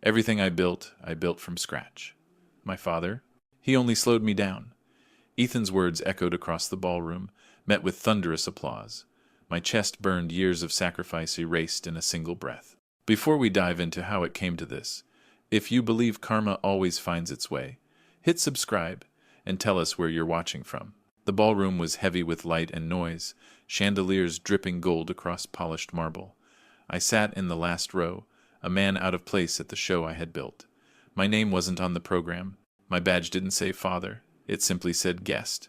Everything I built from scratch. My father? He only slowed me down. Ethan's words echoed across the ballroom, met with thunderous applause. My chest burned, years of sacrifice erased in a single breath. Before we dive into how it came to this, if you believe karma always finds its way, hit subscribe and tell us where you're watching from. The ballroom was heavy with light and noise, chandeliers dripping gold across polished marble. I sat in the last row, a man out of place at the show I had built. My name wasn't on the program. My badge didn't say father. It simply said guest.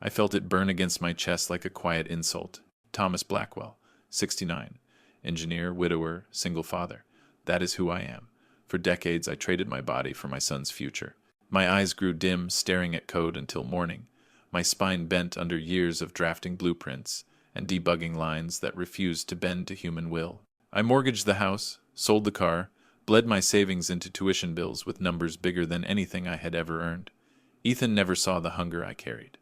I felt it burn against my chest like a quiet insult. Thomas Blackwell, 69. Engineer, widower, single father. That is who I am. For decades I traded my body for my son's future. My eyes grew dim, staring at code until morning. My spine bent under years of drafting blueprints and debugging lines that refused to bend to human will. I mortgaged the house, sold the car, bled my savings into tuition bills with numbers bigger than anything I had ever earned. Ethan never saw the hunger I carried.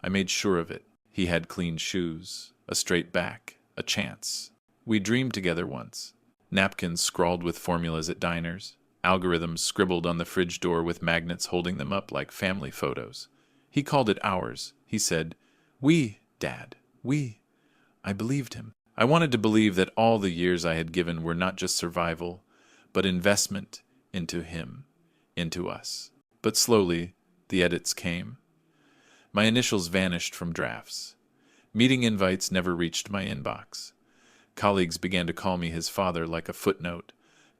I made sure of it. He had clean shoes, a straight back, a chance. We dreamed together once. Napkins scrawled with formulas at diners, algorithms scribbled on the fridge door with magnets holding them up like family photos. He called it ours. He said, "We, Dad, we." I believed him. I wanted to believe that all the years I had given were not just survival, but investment into him, into us. But slowly, the edits came. My initials vanished from drafts. Meeting invites never reached my inbox. Colleagues began to call me his father like a footnote,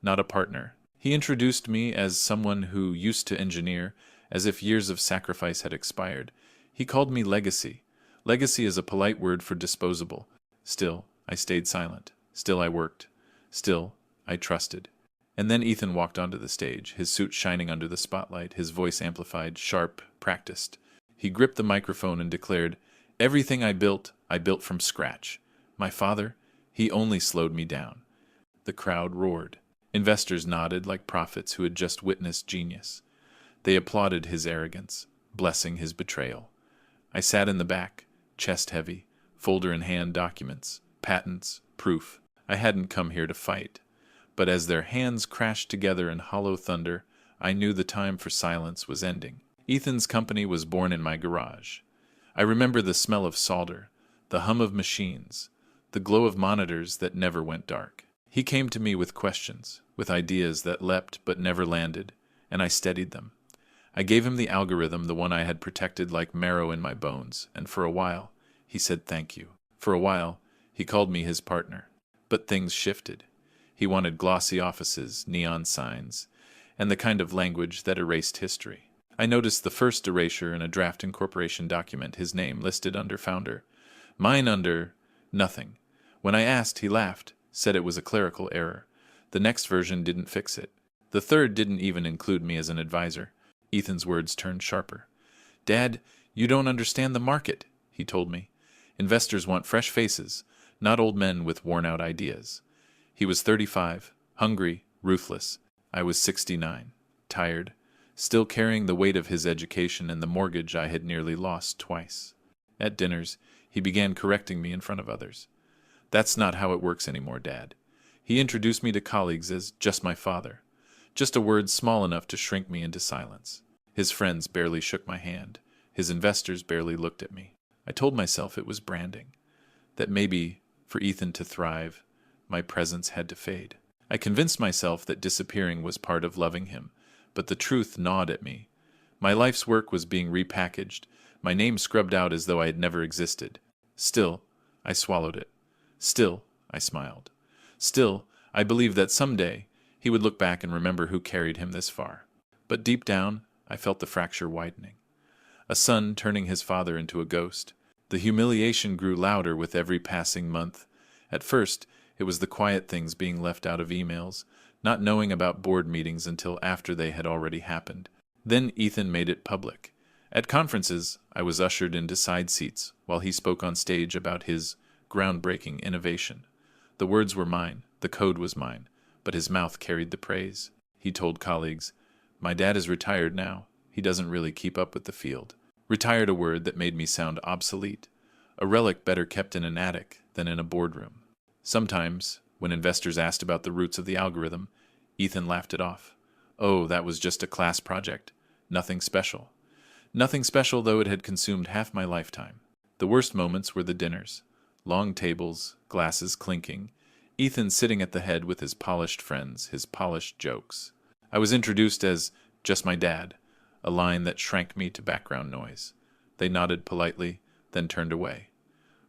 not a partner. He introduced me as someone who used to engineer, as if years of sacrifice had expired. He called me legacy. Legacy is a polite word for disposable. Still, I stayed silent. Still, I worked. Still, I trusted. And then Ethan walked onto the stage, his suit shining under the spotlight, his voice amplified, sharp, practiced. He gripped the microphone and declared, "Everything I built from scratch. My father, he only slowed me down." The crowd roared. Investors nodded like prophets who had just witnessed genius. They applauded his arrogance, blessing his betrayal. I sat in the back, chest heavy, folder in hand, documents, patents, proof. I hadn't come here to fight. But as their hands crashed together in hollow thunder, I knew the time for silence was ending. Ethan's company was born in my garage. I remember the smell of solder, the hum of machines, the glow of monitors that never went dark. He came to me with questions, with ideas that leapt but never landed, and I steadied them. I gave him the algorithm, the one I had protected like marrow in my bones, and for a while, he said thank you. For a while, he called me his partner. But things shifted. He wanted glossy offices, neon signs, and the kind of language that erased history. I noticed the first erasure in a draft incorporation document, his name listed under founder. Mine under nothing. When I asked, he laughed, said it was a clerical error. The next version didn't fix it. The third didn't even include me as an advisor. Ethan's words turned sharper. "Dad, you don't understand the market," he told me. "Investors want fresh faces, not old men with worn-out ideas." He was 35, hungry, ruthless. I was 69, tired, still carrying the weight of his education and the mortgage I had nearly lost twice. At dinners, he began correcting me in front of others. "That's not how it works anymore, Dad." He introduced me to colleagues as just my father, just a word small enough to shrink me into silence. His friends barely shook my hand. His investors barely looked at me. I told myself it was branding, that maybe, for Ethan to thrive, my presence had to fade. I convinced myself that disappearing was part of loving him, but the truth gnawed at me. My life's work was being repackaged, my name scrubbed out as though I had never existed. Still, I swallowed it. Still, I smiled. Still, I believed that someday he would look back and remember who carried him this far. But deep down, I felt the fracture widening. A son turning his father into a ghost. The humiliation grew louder with every passing month. At first, it was the quiet things being left out of emails, not knowing about board meetings until after they had already happened. Then Ethan made it public. At conferences, I was ushered into side seats while he spoke on stage about his groundbreaking innovation. The words were mine, the code was mine, but his mouth carried the praise. He told colleagues, "My dad is retired now. He doesn't really keep up with the field." Retired, a word that made me sound obsolete, a relic better kept in an attic than in a boardroom. Sometimes, when investors asked about the roots of the algorithm, Ethan laughed it off. Oh, that was just a class project. Nothing special. Nothing special, though it had consumed half my lifetime. The worst moments were the dinners. Long tables, glasses clinking, Ethan sitting at the head with his polished friends, his polished jokes. I was introduced as just my dad, a line that shrank me to background noise. They nodded politely, then turned away.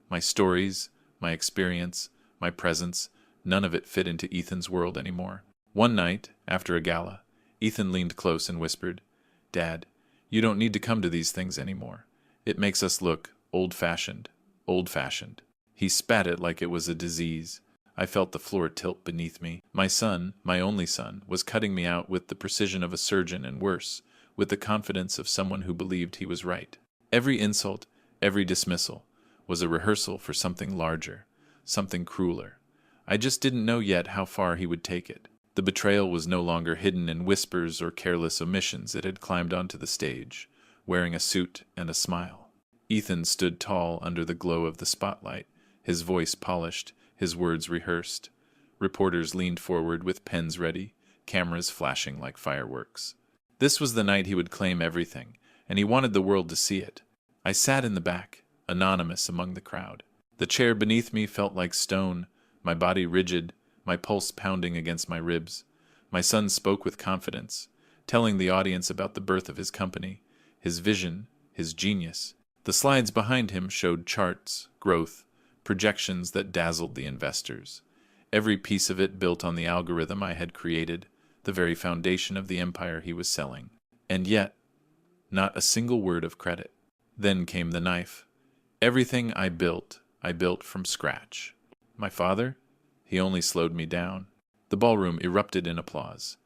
My stories, my experience, my presence, none of it fit into Ethan's world anymore. One night, after a gala, Ethan leaned close and whispered, "Dad, you don't need to come to these things anymore. It makes us look old-fashioned, old-fashioned." He spat it like it was a disease. I felt the floor tilt beneath me. My son, my only son, was cutting me out with the precision of a surgeon and worse, with the confidence of someone who believed he was right. Every insult, every dismissal, was a rehearsal for something larger, something crueler. I just didn't know yet how far he would take it. The betrayal was no longer hidden in whispers or careless omissions. It had climbed onto the stage, wearing a suit and a smile. Ethan stood tall under the glow of the spotlight, his voice polished, his words rehearsed. Reporters leaned forward with pens ready, cameras flashing like fireworks. This was the night he would claim everything, and he wanted the world to see it. I sat in the back, anonymous among the crowd. The chair beneath me felt like stone, my body rigid, my pulse pounding against my ribs. My son spoke with confidence, telling the audience about the birth of his company, his vision, his genius. The slides behind him showed charts, growth, projections that dazzled the investors. Every piece of it built on the algorithm I had created, the very foundation of the empire he was selling. And yet, not a single word of credit. Then came the knife. Everything I built from scratch. My father? He only slowed me down. The ballroom erupted in applause.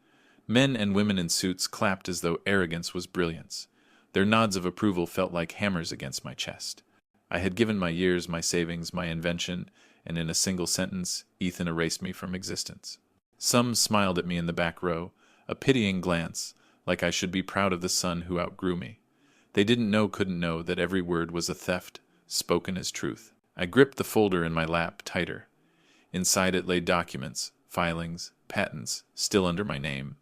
Men and women in suits clapped as though arrogance was brilliance. Their nods of approval felt like hammers against my chest. I had given my years, my savings, my invention, and in a single sentence, Ethan erased me from existence. Some smiled at me in the back row, a pitying glance, like I should be proud of the son who outgrew me. They couldn't know that every word was a theft, spoken as truth. I gripped the folder in my lap tighter. Inside it lay documents, filings, patents, still under my name.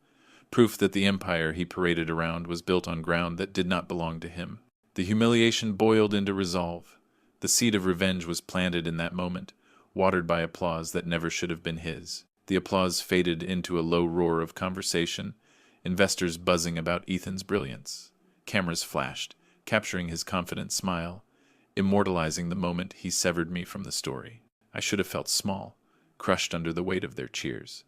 Proof that the empire he paraded around was built on ground that did not belong to him. The humiliation boiled into resolve. The seed of revenge was planted in that moment, watered by applause that never should have been his. The applause faded into a low roar of conversation, investors buzzing about Ethan's brilliance. Cameras flashed, capturing his confident smile, immortalizing the moment he severed me from the story. I should have felt small, crushed under the weight of their cheers.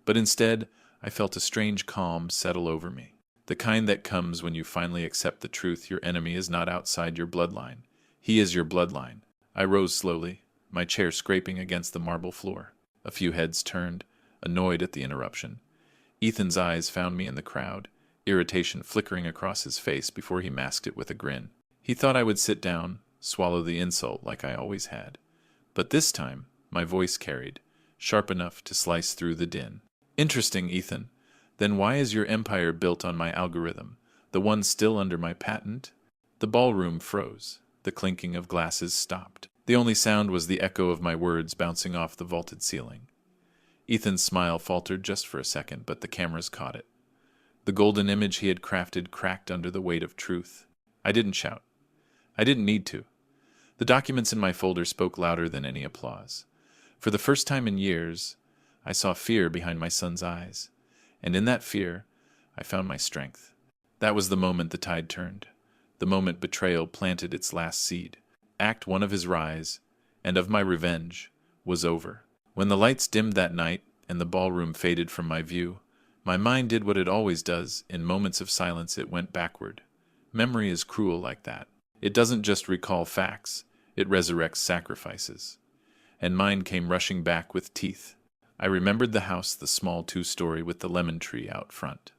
But instead, I felt a strange calm settle over me. The kind that comes when you finally accept the truth your enemy is not outside your bloodline. He is your bloodline. I rose slowly, my chair scraping against the marble floor. A few heads turned, annoyed at the interruption. Ethan's eyes found me in the crowd, irritation flickering across his face before he masked it with a grin. He thought I would sit down, swallow the insult like I always had. But this time, my voice carried, sharp enough to slice through the din. "Interesting, Ethan. Then why is your empire built on my algorithm, the one still under my patent?" The ballroom froze. The clinking of glasses stopped. The only sound was the echo of my words bouncing off the vaulted ceiling. Ethan's smile faltered just for a second, but the cameras caught it. The golden image he had crafted cracked under the weight of truth. I didn't shout. I didn't need to. The documents in my folder spoke louder than any applause. For the first time in years, I saw fear behind my son's eyes. And in that fear, I found my strength. That was the moment the tide turned. The moment betrayal planted its last seed. Act 1 of his rise, and of my revenge, was over. When the lights dimmed that night, and the ballroom faded from my view, my mind did what it always does. In moments of silence, it went backward. Memory is cruel like that. It doesn't just recall facts, it resurrects sacrifices. And mine came rushing back with teeth. I remembered the house, the small 2-story with the lemon tree out front.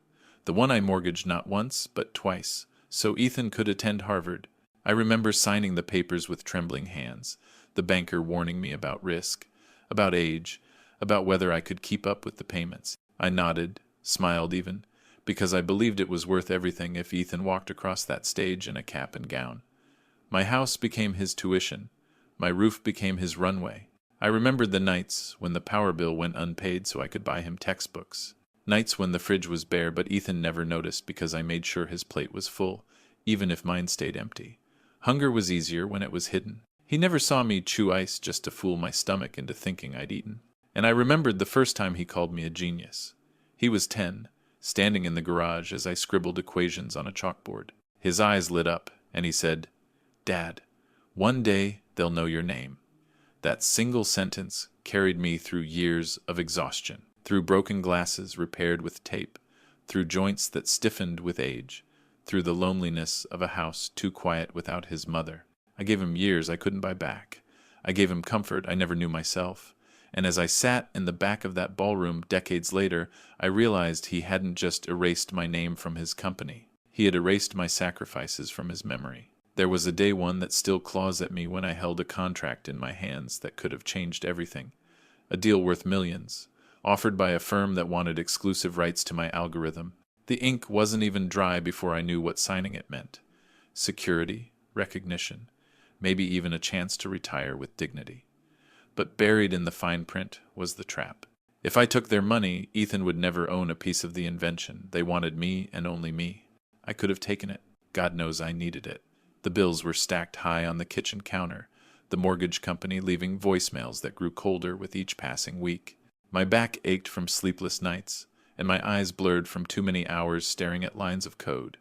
The one I mortgaged not once, but twice, so Ethan could attend Harvard. I remember signing the papers with trembling hands, the banker warning me about risk, about age, about whether I could keep up with the payments. I nodded, smiled even, because I believed it was worth everything if Ethan walked across that stage in a cap and gown. My house became his tuition. My roof became his runway. I remembered the nights when the power bill went unpaid so I could buy him textbooks. Nights when the fridge was bare, but Ethan never noticed because I made sure his plate was full, even if mine stayed empty. Hunger was easier when it was hidden. He never saw me chew ice just to fool my stomach into thinking I'd eaten. And I remembered the first time he called me a genius. He was 10, standing in the garage as I scribbled equations on a chalkboard. His eyes lit up, and he said, "Dad, one day they'll know your name." That single sentence carried me through years of exhaustion, through broken glasses repaired with tape, through joints that stiffened with age, through the loneliness of a house too quiet without his mother. I gave him years I couldn't buy back. I gave him comfort I never knew myself. And as I sat in the back of that ballroom decades later, I realized he hadn't just erased my name from his company. He had erased my sacrifices from his memory. There was a day one that still claws at me when I held a contract in my hands that could have changed everything. A deal worth millions, offered by a firm that wanted exclusive rights to my algorithm. The ink wasn't even dry before I knew what signing it meant. Security, recognition, maybe even a chance to retire with dignity. But buried in the fine print was the trap. If I took their money, Ethan would never own a piece of the invention. They wanted me and only me. I could have taken it. God knows I needed it. The bills were stacked high on the kitchen counter, the mortgage company leaving voicemails that grew colder with each passing week. My back ached from sleepless nights, and my eyes blurred from too many hours staring at lines of code.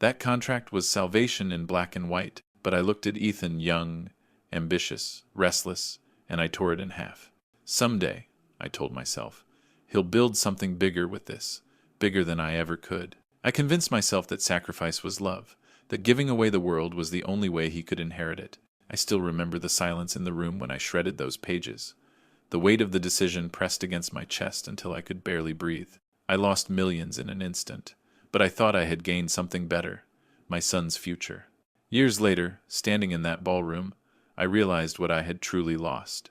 That contract was salvation in black and white, but I looked at Ethan young, ambitious, restless, and I tore it in half. Someday, I told myself, he'll build something bigger with this, bigger than I ever could. I convinced myself that sacrifice was love, that giving away the world was the only way he could inherit it. I still remember the silence in the room when I shredded those pages. The weight of the decision pressed against my chest until I could barely breathe. I lost millions in an instant, but I thought I had gained something better, my son's future. Years later, standing in that ballroom, I realized what I had truly lost.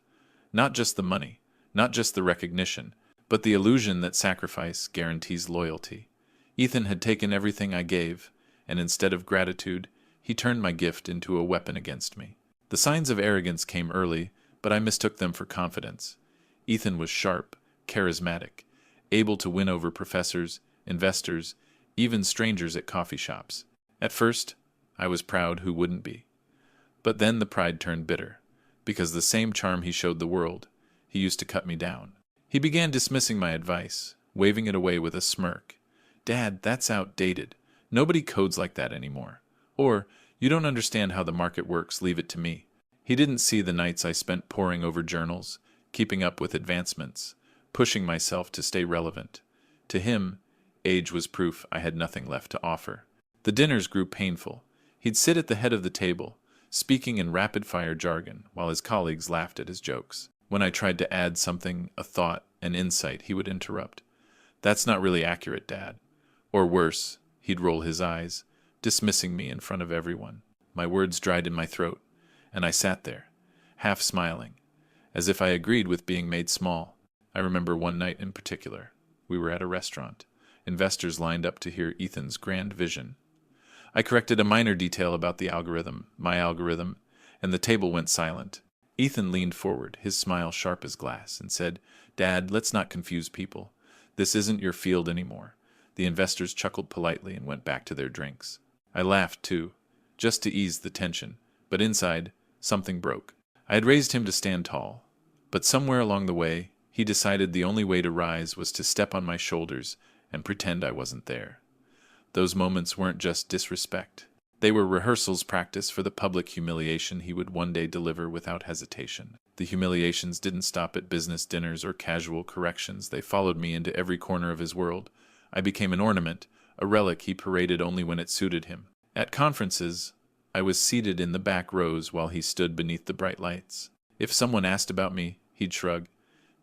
Not just the money, not just the recognition, but the illusion that sacrifice guarantees loyalty. Ethan had taken everything I gave, and instead of gratitude, he turned my gift into a weapon against me. The signs of arrogance came early, but I mistook them for confidence. Ethan was sharp, charismatic, able to win over professors, investors, even strangers at coffee shops. At first, I was proud, who wouldn't be? But then the pride turned bitter, because the same charm he showed the world, he used to cut me down. He began dismissing my advice, waving it away with a smirk. "Dad, that's outdated. Nobody codes like that anymore." Or, "You don't understand how the market works, leave it to me." He didn't see the nights I spent poring over journals, keeping up with advancements, pushing myself to stay relevant. To him, age was proof I had nothing left to offer. The dinners grew painful. He'd sit at the head of the table, speaking in rapid-fire jargon, while his colleagues laughed at his jokes. When I tried to add something, a thought, an insight, he would interrupt. "That's not really accurate, Dad." Or worse, he'd roll his eyes, dismissing me in front of everyone. My words dried in my throat, and I sat there, half smiling, as if I agreed with being made small. I remember one night in particular. We were at a restaurant. Investors lined up to hear Ethan's grand vision. I corrected a minor detail about the algorithm, my algorithm, and the table went silent. Ethan leaned forward, his smile sharp as glass, and said, "Dad, let's not confuse people. This isn't your field anymore." The investors chuckled politely and went back to their drinks. I laughed too, just to ease the tension, but inside, something broke. I had raised him to stand tall, but somewhere along the way, he decided the only way to rise was to step on my shoulders and pretend I wasn't there. Those moments weren't just disrespect. They were rehearsals practice for the public humiliation he would one day deliver without hesitation. The humiliations didn't stop at business dinners or casual corrections. They followed me into every corner of his world. I became an ornament, a relic he paraded only when it suited him. At conferences, I was seated in the back rows while he stood beneath the bright lights. If someone asked about me, he'd shrug.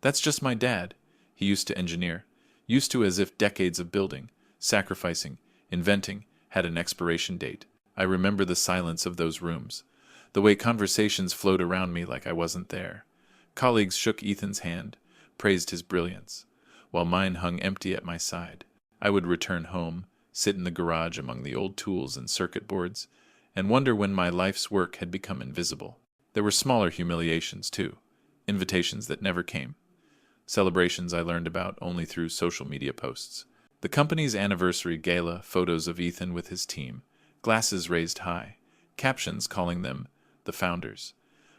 "That's just my dad." He used to engineer, used to as if decades of building, sacrificing, inventing had an expiration date. I remember the silence of those rooms, the way conversations flowed around me like I wasn't there. Colleagues shook Ethan's hand, praised his brilliance, while mine hung empty at my side. I would return home, sit in the garage among the old tools and circuit boards, and wonder when my life's work had become invisible. There were smaller humiliations, too, invitations that never came. celebrations I learned about only through social media posts. The company's anniversary gala, photos of Ethan with his team, glasses raised high, captions calling them the founders.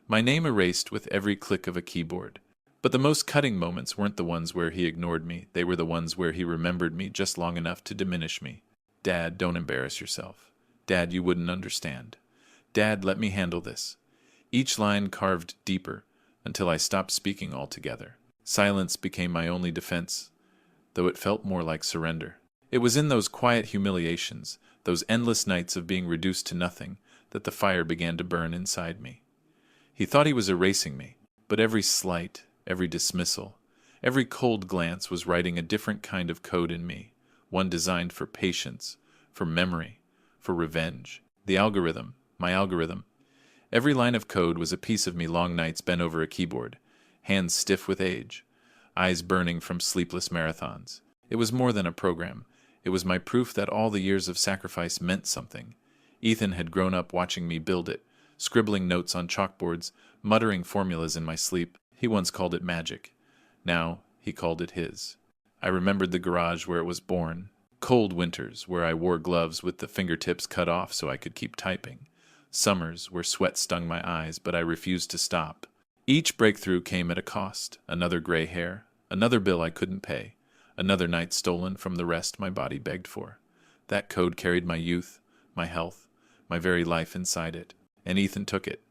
My name erased with every click of a keyboard. But the most cutting moments weren't the ones where he ignored me, they were the ones where he remembered me just long enough to diminish me. Dad, don't embarrass yourself. Dad, you wouldn't understand. Dad, let me handle this. Each line carved deeper until I stopped speaking altogether. Silence became my only defense, though it felt more like surrender. It was in those quiet humiliations, those endless nights of being reduced to nothing, that the fire began to burn inside me. He thought he was erasing me, but every slight, every dismissal, every cold glance was writing a different kind of code in me, one designed for patience, for memory, for revenge. The algorithm, my algorithm. Every line of code was a piece of me long nights bent over a keyboard, hands stiff with age, eyes burning from sleepless marathons. It was more than a program. It was my proof that all the years of sacrifice meant something. Ethan had grown up watching me build it, scribbling notes on chalkboards, muttering formulas in my sleep. He once called it magic. Now he called it his. I remembered the garage where it was born, cold winters where I wore gloves with the fingertips cut off so I could keep typing, summers where sweat stung my eyes but I refused to stop. Each breakthrough came at a cost, another gray hair, another bill I couldn't pay, another night stolen from the rest my body begged for. That code carried my youth, my health, my very life inside it, and Ethan took it.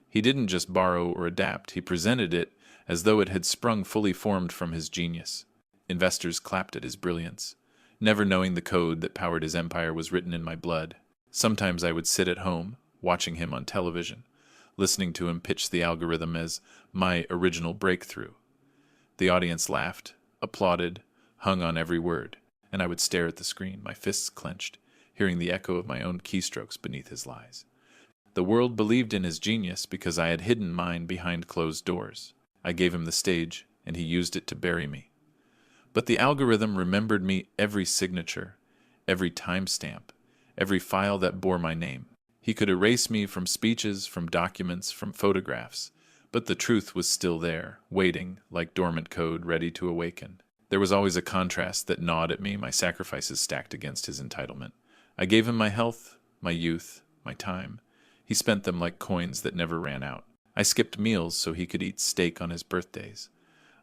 He didn't just borrow or adapt, he presented it as though it had sprung fully formed from his genius. Investors clapped at his brilliance, never knowing the code that powered his empire was written in my blood. Sometimes I would sit at home, watching him on television, listening to him pitch the algorithm as my original breakthrough. The audience laughed, applauded, hung on every word, and I would stare at the screen, my fists clenched, hearing the echo of my own keystrokes beneath his lies. The world believed in his genius because I had hidden mine behind closed doors. I gave him the stage, and he used it to bury me. But the algorithm remembered me every signature, every timestamp, every file that bore my name. He could erase me from speeches, from documents, from photographs, but the truth was still there, waiting, like dormant code, ready to awaken. There was always a contrast that gnawed at me, my sacrifices stacked against his entitlement. I gave him my health, my youth, my time. He spent them like coins that never ran out. I skipped meals so he could eat steak on his birthdays.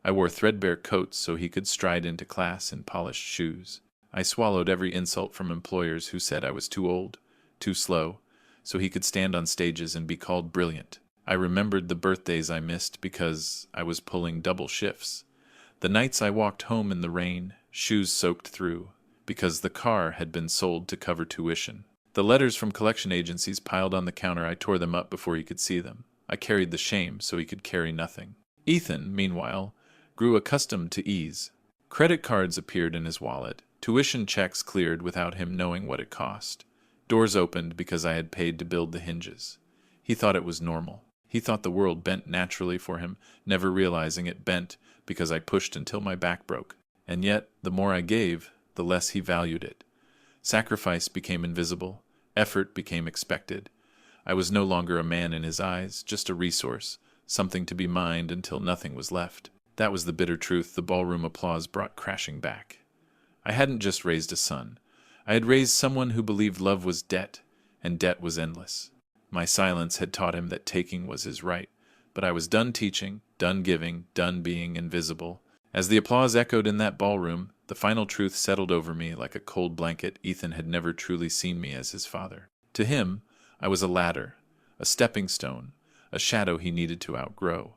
I wore threadbare coats so he could stride into class in polished shoes. I swallowed every insult from employers who said I was too old, too slow, so he could stand on stages and be called brilliant. I remembered the birthdays I missed because I was pulling double shifts. The nights I walked home in the rain, shoes soaked through, because the car had been sold to cover tuition. The letters from collection agencies piled on the counter. I tore them up before he could see them. I carried the shame so he could carry nothing. Ethan, meanwhile, grew accustomed to ease. Credit cards appeared in his wallet. Tuition checks cleared without him knowing what it cost. Doors opened because I had paid to build the hinges. He thought it was normal. He thought the world bent naturally for him, never realizing it bent because I pushed until my back broke. And yet, the more I gave, the less he valued it. Sacrifice became invisible. Effort became expected. I was no longer a man in his eyes, just a resource, something to be mined until nothing was left. That was the bitter truth the ballroom applause brought crashing back. I hadn't just raised a son. I had raised someone who believed love was debt, and debt was endless. My silence had taught him that taking was his right, but I was done teaching, done giving, done being invisible. As the applause echoed in that ballroom, the final truth settled over me like a cold blanket. Ethan had never truly seen me as his father. To him, I was a ladder, a stepping stone, a shadow he needed to outgrow.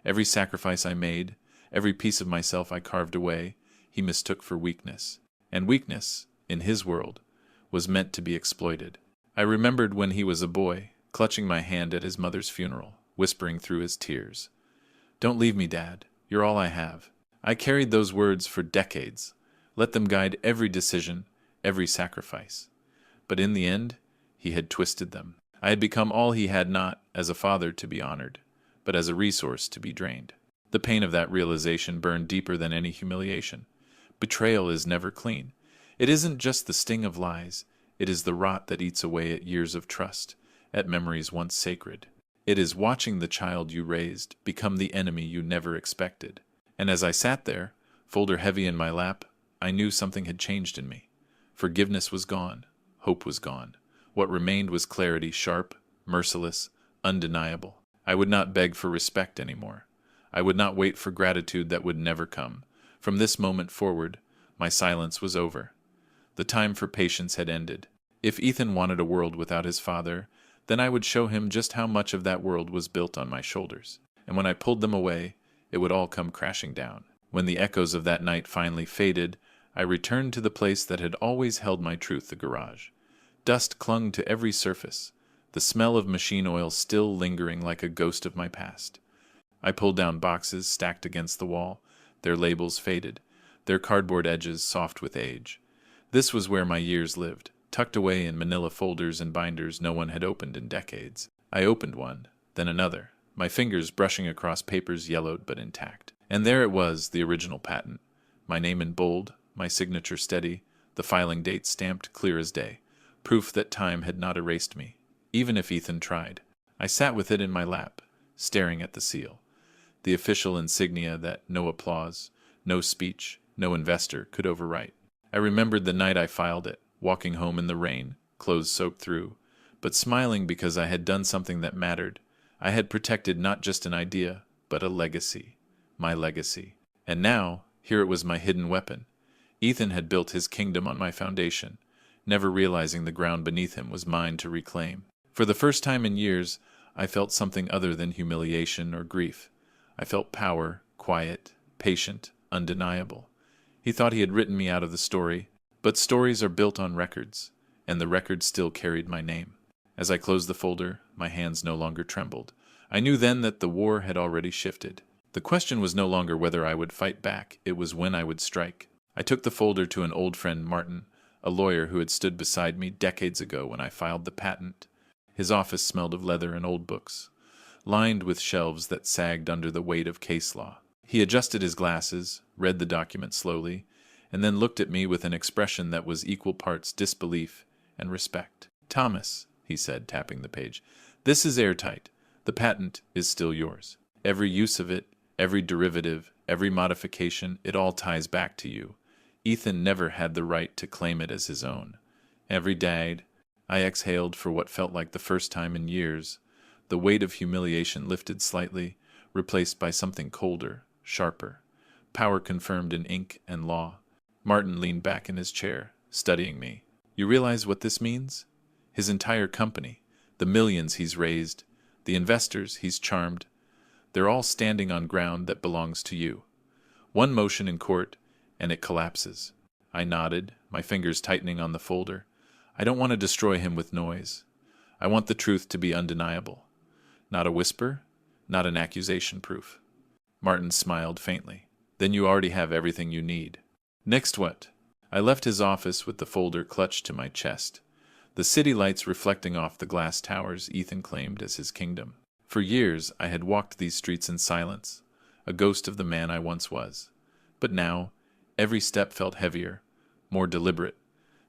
Every sacrifice I made, every piece of myself I carved away, he mistook for weakness. And weakness, in his world, was meant to be exploited. I remembered when he was a boy, clutching my hand at his mother's funeral, whispering through his tears, "Don't leave me, Dad. You're all I have." I carried those words for decades, let them guide every decision, every sacrifice. But in the end, he had twisted them. I had become all he had not as a father to be honored, but as a resource to be drained. The pain of that realization burned deeper than any humiliation. Betrayal is never clean. It isn't just the sting of lies. It is the rot that eats away at years of trust, at memories once sacred. It is watching the child you raised become the enemy you never expected. And as I sat there, folder heavy in my lap, I knew something had changed in me. Forgiveness was gone. Hope was gone. What remained was clarity, sharp, merciless, undeniable. I would not beg for respect anymore. I would not wait for gratitude that would never come. From this moment forward, my silence was over. The time for patience had ended. If Ethan wanted a world without his father, then I would show him just how much of that world was built on my shoulders. And when I pulled them away, it would all come crashing down. When the echoes of that night finally faded, I returned to the place that had always held my truth, the garage. Dust clung to every surface, the smell of machine oil still lingering like a ghost of my past. I pulled down boxes stacked against the wall, their labels faded, their cardboard edges soft with age. This was where my years lived, tucked away in manila folders and binders no one had opened in decades. I opened one, then another, my fingers brushing across papers yellowed but intact. And there it was, the original patent. My name in bold, my signature steady, the filing date stamped clear as day. Proof that time had not erased me, even if Ethan tried. I sat with it in my lap, staring at the seal, the official insignia that no applause, no speech, no investor could overwrite. I remembered the night I filed it, walking home in the rain, clothes soaked through, but smiling because I had done something that mattered. I had protected not just an idea, but a legacy, my legacy. And now, here it was, my hidden weapon. Ethan had built his kingdom on my foundation, never realizing the ground beneath him was mine to reclaim. For the first time in years, I felt something other than humiliation or grief. I felt power, quiet, patient, undeniable. He thought he had written me out of the story, but stories are built on records, and the record still carried my name. As I closed the folder, my hands no longer trembled. I knew then that the war had already shifted. The question was no longer whether I would fight back, it was when I would strike. I took the folder to an old friend, Martin, a lawyer who had stood beside me decades ago when I filed the patent. His office smelled of leather and old books, lined with shelves that sagged under the weight of case law. He adjusted his glasses, read the document slowly, and then looked at me with an expression that was equal parts disbelief and respect. "Thomas," he said, tapping the page, "this is airtight. The patent is still yours. Every use of it, every derivative, every modification, it all ties back to you. Ethan never had the right to claim it as his own." Every day, I exhaled for what felt like the first time in years. The weight of humiliation lifted slightly, replaced by something colder, sharper. Power confirmed in ink and law. Martin leaned back in his chair, studying me. "You realize what this means? His entire company, the millions he's raised, the investors he's charmed, they're all standing on ground that belongs to you. One motion in court, and it collapses." I nodded, my fingers tightening on the folder. "I don't want to destroy him with noise. I want the truth to be undeniable. Not a whisper, not an accusation proof." Martin smiled faintly. "Then you already have everything you need." Next what? I left his office with the folder clutched to my chest, the city lights reflecting off the glass towers Ethan claimed as his kingdom. For years I had walked these streets in silence, a ghost of the man I once was. But now, every step felt heavier, more deliberate.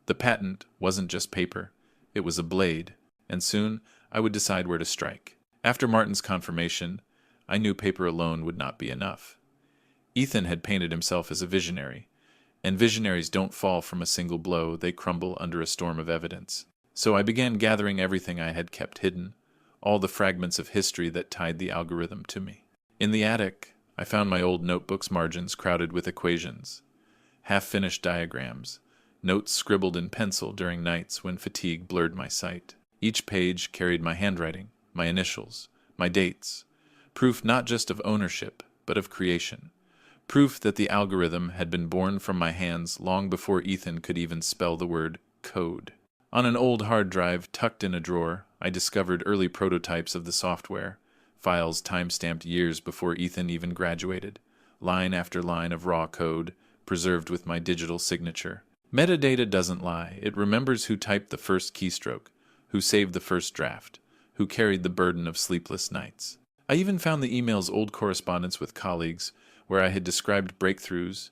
The patent wasn't just paper, it was a blade, and soon I would decide where to strike. After Martin's confirmation, I knew paper alone would not be enough. Ethan had painted himself as a visionary, and visionaries don't fall from a single blow, they crumble under a storm of evidence. So I began gathering everything I had kept hidden, all the fragments of history that tied the algorithm to me. In the attic, I found my old notebook's margins crowded with equations, half-finished diagrams, notes scribbled in pencil during nights when fatigue blurred my sight. Each page carried my handwriting, my initials, my dates, proof not just of ownership, but of creation. Proof that the algorithm had been born from my hands long before Ethan could even spell the word code. On an old hard drive tucked in a drawer, I discovered early prototypes of the software, files time-stamped years before Ethan even graduated, line after line of raw code, preserved with my digital signature. Metadata doesn't lie. It remembers who typed the first keystroke, who saved the first draft, who carried the burden of sleepless nights. I even found the email's old correspondence with colleagues, where I had described breakthroughs,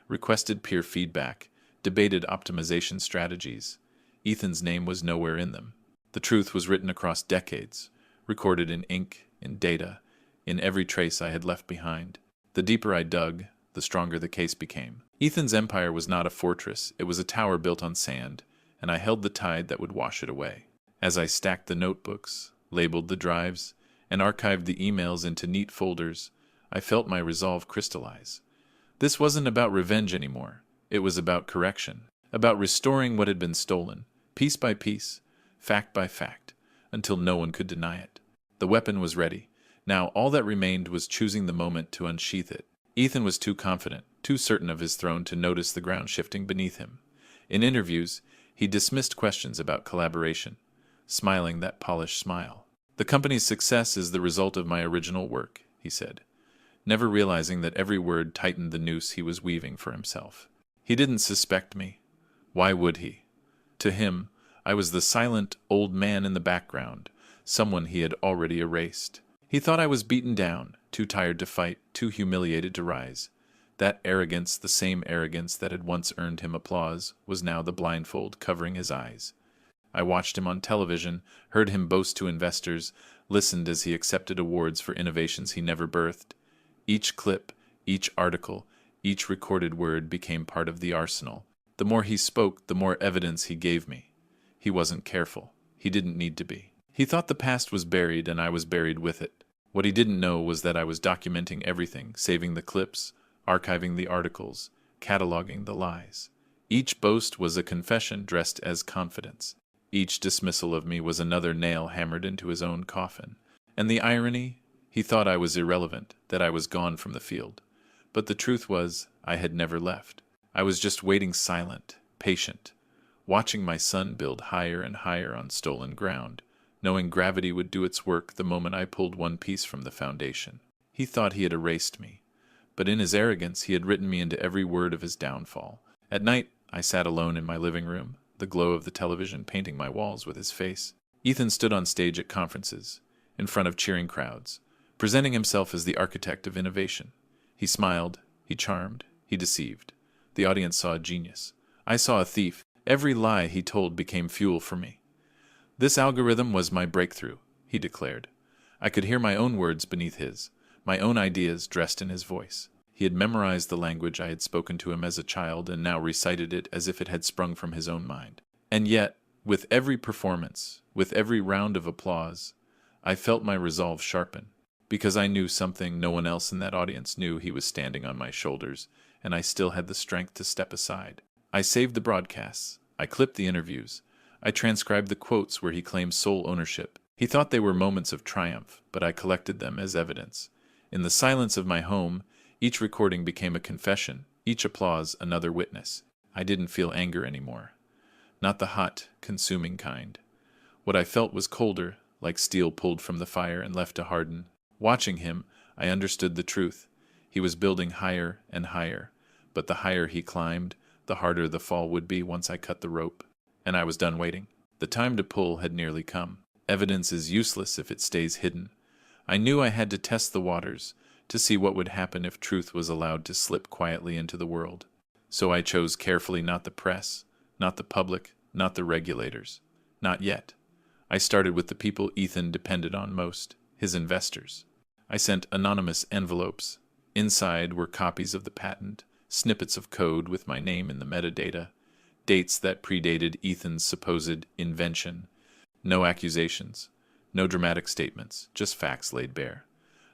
requested peer feedback, debated optimization strategies. Ethan's name was nowhere in them. The truth was written across decades, recorded in ink, in data, in every trace I had left behind. The deeper I dug, the stronger the case became. Ethan's empire was not a fortress, it was a tower built on sand, and I held the tide that would wash it away. As I stacked the notebooks, labeled the drives, and archived the emails into neat folders, I felt my resolve crystallize. This wasn't about revenge anymore. It was about correction, about restoring what had been stolen, piece by piece, fact by fact, until no one could deny it. The weapon was ready. Now all that remained was choosing the moment to unsheath it. Ethan was too confident, too certain of his throne to notice the ground shifting beneath him. In interviews, he dismissed questions about collaboration, smiling that polished smile. "The company's success is the result of my original work," he said, never realizing that every word tightened the noose he was weaving for himself. He didn't suspect me. Why would he? To him, I was the silent old man in the background, someone he had already erased. He thought I was beaten down, too tired to fight, too humiliated to rise. That arrogance, the same arrogance that had once earned him applause, was now the blindfold covering his eyes. I watched him on television, heard him boast to investors, listened as he accepted awards for innovations he never birthed. Each clip, each article, each recorded word became part of the arsenal. The more he spoke, the more evidence he gave me. He wasn't careful. He didn't need to be. He thought the past was buried, and I was buried with it. What he didn't know was that I was documenting everything, saving the clips, archiving the articles, cataloging the lies. Each boast was a confession dressed as confidence. Each dismissal of me was another nail hammered into his own coffin. And the irony? He thought I was irrelevant, that I was gone from the field. But the truth was, I had never left. I was just waiting silent, patient, watching my son build higher and higher on stolen ground, knowing gravity would do its work the moment I pulled one piece from the foundation. He thought he had erased me, but in his arrogance he had written me into every word of his downfall. At night, I sat alone in my living room, the glow of the television painting my walls with his face. Ethan stood on stage at conferences, in front of cheering crowds, presenting himself as the architect of innovation. He smiled, he charmed, he deceived. The audience saw a genius. I saw a thief. Every lie he told became fuel for me. "This algorithm was my breakthrough," he declared. I could hear my own words beneath his, my own ideas dressed in his voice. He had memorized the language I had spoken to him as a child and now recited it as if it had sprung from his own mind. And yet, with every performance, with every round of applause, I felt my resolve sharpen, because I knew something no one else in that audience knew. He was standing on my shoulders, and I still had the strength to step aside. I saved the broadcasts. I clipped the interviews. I transcribed the quotes where he claimed sole ownership. He thought they were moments of triumph, but I collected them as evidence. In the silence of my home, each recording became a confession, each applause another witness. I didn't feel anger anymore. Not the hot, consuming kind. What I felt was colder, like steel pulled from the fire and left to harden. Watching him, I understood the truth. He was building higher and higher, but the higher he climbed, the harder the fall would be once I cut the rope. And I was done waiting. The time to pull had nearly come. Evidence is useless if it stays hidden. I knew I had to test the waters, to see what would happen if truth was allowed to slip quietly into the world. So I chose carefully not the press, not the public, not the regulators. Not yet. I started with the people Ethan depended on most, his investors. I sent anonymous envelopes. Inside were copies of the patent, snippets of code with my name in the metadata, dates that predated Ethan's supposed invention. No accusations, no dramatic statements, just facts laid bare.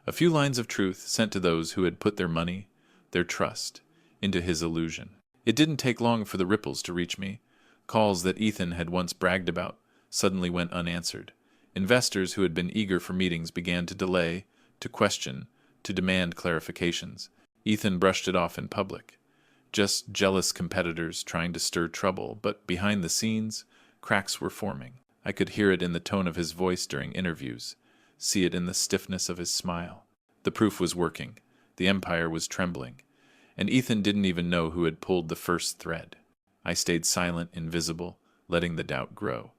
A few lines of truth sent to those who had put their money, their trust, into his illusion. It didn't take long for the ripples to reach me. Calls that Ethan had once bragged about suddenly went unanswered. Investors who had been eager for meetings began to delay, to question, to demand clarifications. Ethan brushed it off in public. Just jealous competitors trying to stir trouble, but behind the scenes, cracks were forming. I could hear it in the tone of his voice during interviews, see it in the stiffness of his smile. The proof was working. The empire was trembling. And Ethan didn't even know who had pulled the first thread. I stayed silent, invisible, letting the doubt grow.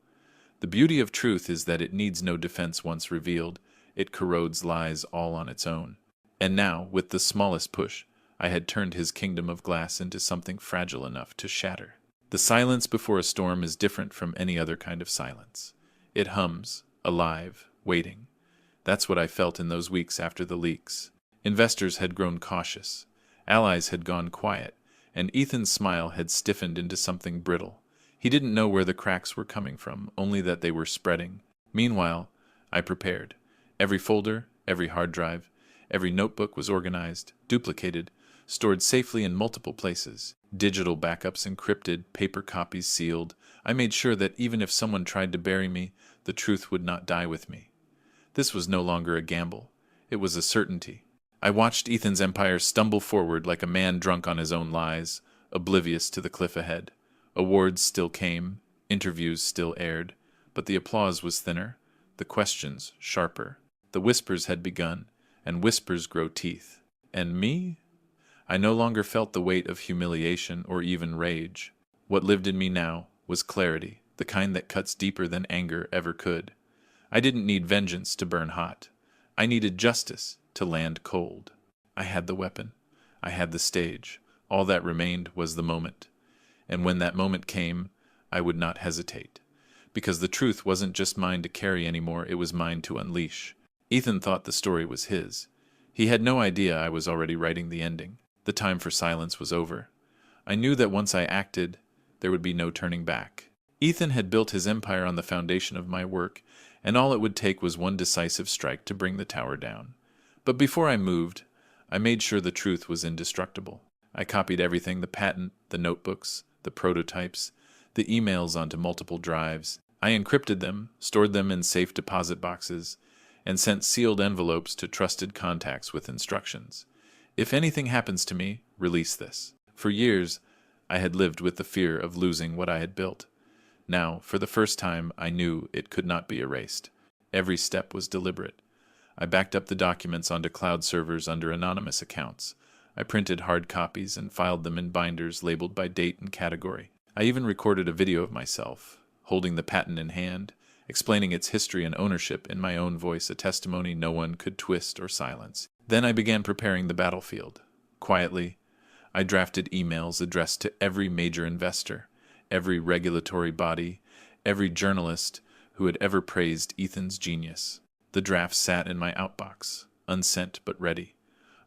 The beauty of truth is that it needs no defense once revealed. It corrodes lies all on its own. And now, with the smallest push, I had turned his kingdom of glass into something fragile enough to shatter. The silence before a storm is different from any other kind of silence. It hums, alive, waiting. That's what I felt in those weeks after the leaks. Investors had grown cautious. Allies had gone quiet, and Ethan's smile had stiffened into something brittle. He didn't know where the cracks were coming from, only that they were spreading. Meanwhile, I prepared. Every folder, every hard drive, every notebook was organized, duplicated, stored safely in multiple places. Digital backups encrypted, paper copies sealed. I made sure that even if someone tried to bury me, the truth would not die with me. This was no longer a gamble. It was a certainty. I watched Ethan's empire stumble forward like a man drunk on his own lies, oblivious to the cliff ahead. Awards still came, interviews still aired, but the applause was thinner, the questions sharper. The whispers had begun, and whispers grow teeth. And me? I no longer felt the weight of humiliation or even rage. What lived in me now was clarity, the kind that cuts deeper than anger ever could. I didn't need vengeance to burn hot. I needed justice to land cold. I had the weapon. I had the stage. All that remained was the moment. And when that moment came, I would not hesitate. Because the truth wasn't just mine to carry anymore, it was mine to unleash. Ethan thought the story was his. He had no idea I was already writing the ending. The time for silence was over. I knew that once I acted, there would be no turning back. Ethan had built his empire on the foundation of my work, and all it would take was one decisive strike to bring the tower down. But before I moved, I made sure the truth was indestructible. I copied everything, the patent, the notebooks, the prototypes, the emails onto multiple drives. I encrypted them, stored them in safe deposit boxes, and sent sealed envelopes to trusted contacts with instructions. If anything happens to me, release this. For years, I had lived with the fear of losing what I had built. Now, for the first time, I knew it could not be erased. Every step was deliberate. I backed up the documents onto cloud servers under anonymous accounts. I printed hard copies and filed them in binders labeled by date and category. I even recorded a video of myself, holding the patent in hand, explaining its history and ownership in my own voice, a testimony no one could twist or silence. Then I began preparing the battlefield. Quietly, I drafted emails addressed to every major investor, every regulatory body, every journalist who had ever praised Ethan's genius. The draft sat in my outbox, unsent but ready,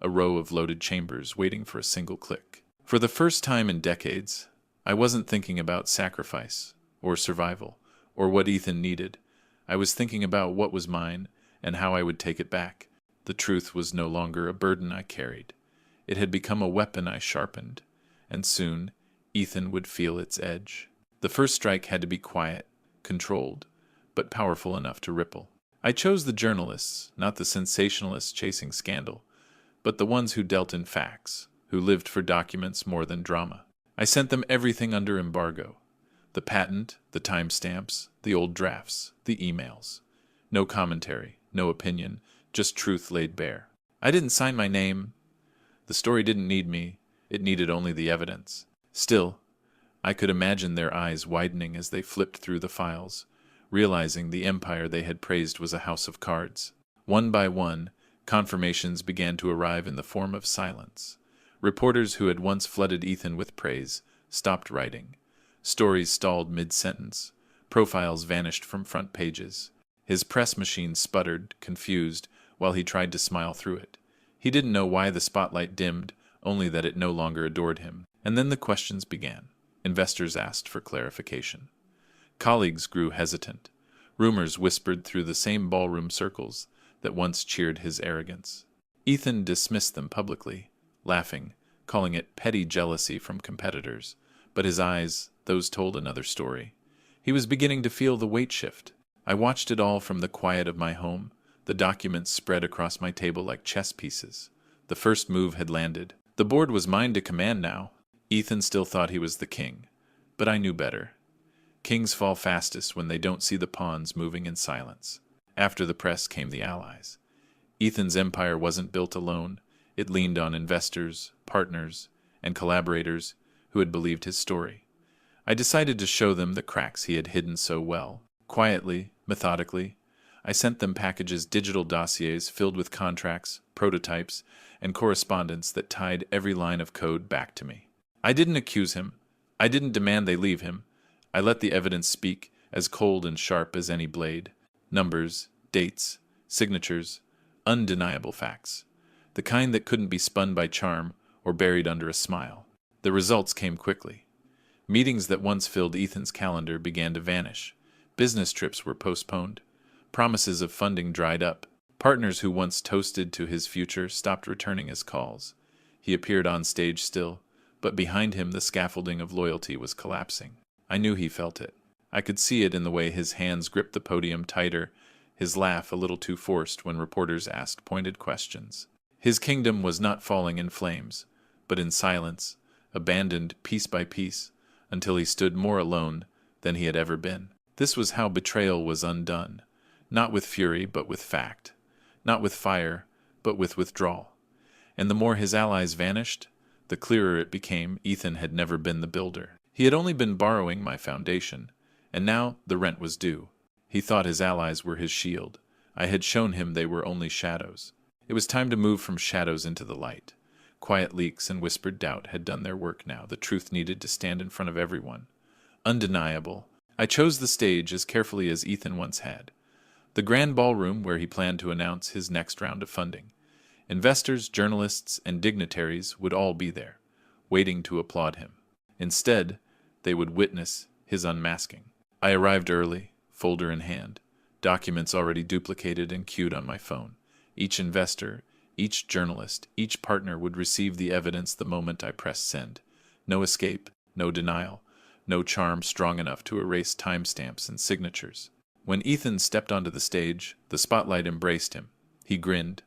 a row of loaded chambers waiting for a single click. For the first time in decades, I wasn't thinking about sacrifice, or survival, or what Ethan needed. I was thinking about what was mine and how I would take it back. The truth was no longer a burden I carried. It had become a weapon I sharpened, and soon Ethan would feel its edge. The first strike had to be quiet, controlled, but powerful enough to ripple. I chose the journalists, not the sensationalists chasing scandal, but the ones who dealt in facts, who lived for documents more than drama. I sent them everything under embargo. The patent, the timestamps, the old drafts, the emails. No commentary, no opinion, just truth laid bare. I didn't sign my name. The story didn't need me. It needed only the evidence. Still, I could imagine their eyes widening as they flipped through the files, realizing the empire they had praised was a house of cards. One by one, confirmations began to arrive in the form of silence. Reporters who had once flooded Ethan with praise stopped writing. Stories stalled mid-sentence. Profiles vanished from front pages. His press machine sputtered, confused, while he tried to smile through it. He didn't know why the spotlight dimmed, only that it no longer adored him. And then the questions began. Investors asked for clarification. Colleagues grew hesitant. Rumors whispered through the same ballroom circles that once cheered his arrogance. Ethan dismissed them publicly, laughing, calling it petty jealousy from competitors. But his eyes, those told another story. He was beginning to feel the weight shift. I watched it all from the quiet of my home. The documents spread across my table like chess pieces. The first move had landed. The board was mine to command now. Ethan still thought he was the king, but I knew better. Kings fall fastest when they don't see the pawns moving in silence. After the press came the allies. Ethan's empire wasn't built alone. It leaned on investors, partners, and collaborators who had believed his story. I decided to show them the cracks he had hidden so well. Quietly, methodically, I sent them packages, digital dossiers filled with contracts, prototypes, and correspondence that tied every line of code back to me. I didn't accuse him. I didn't demand they leave him. I let the evidence speak, as cold and sharp as any blade. Numbers, dates, signatures, undeniable facts. the kind that couldn't be spun by charm or buried under a smile. The results came quickly. Meetings that once filled Ethan's calendar began to vanish. Business trips were postponed. Promises of funding dried up. Partners who once toasted to his future stopped returning his calls. He appeared on stage still, but behind him the scaffolding of loyalty was collapsing. I knew he felt it. I could see it in the way his hands gripped the podium tighter, his laugh a little too forced when reporters asked pointed questions. His kingdom was not falling in flames, but in silence, abandoned piece by piece, until he stood more alone than he had ever been. This was how betrayal was undone, not with fury but with fact, not with fire but with withdrawal. And the more his allies vanished, the clearer it became Ethan had never been the builder. He had only been borrowing my foundation, and now the rent was due. He thought his allies were his shield. I had shown him they were only shadows. It was time to move from shadows into the light. Quiet leaks and whispered doubt had done their work now. The truth needed to stand in front of everyone. Undeniable. I chose the stage as carefully as Ethan once had. The grand ballroom where he planned to announce his next round of funding. Investors, journalists, and dignitaries would all be there, waiting to applaud him. Instead, they would witness his unmasking. I arrived early, folder in hand, documents already duplicated and queued on my phone. Each investor, each journalist, each partner would receive the evidence the moment I pressed send. No escape, no denial, no charm strong enough to erase timestamps and signatures. When Ethan stepped onto the stage, the spotlight embraced him. He grinned,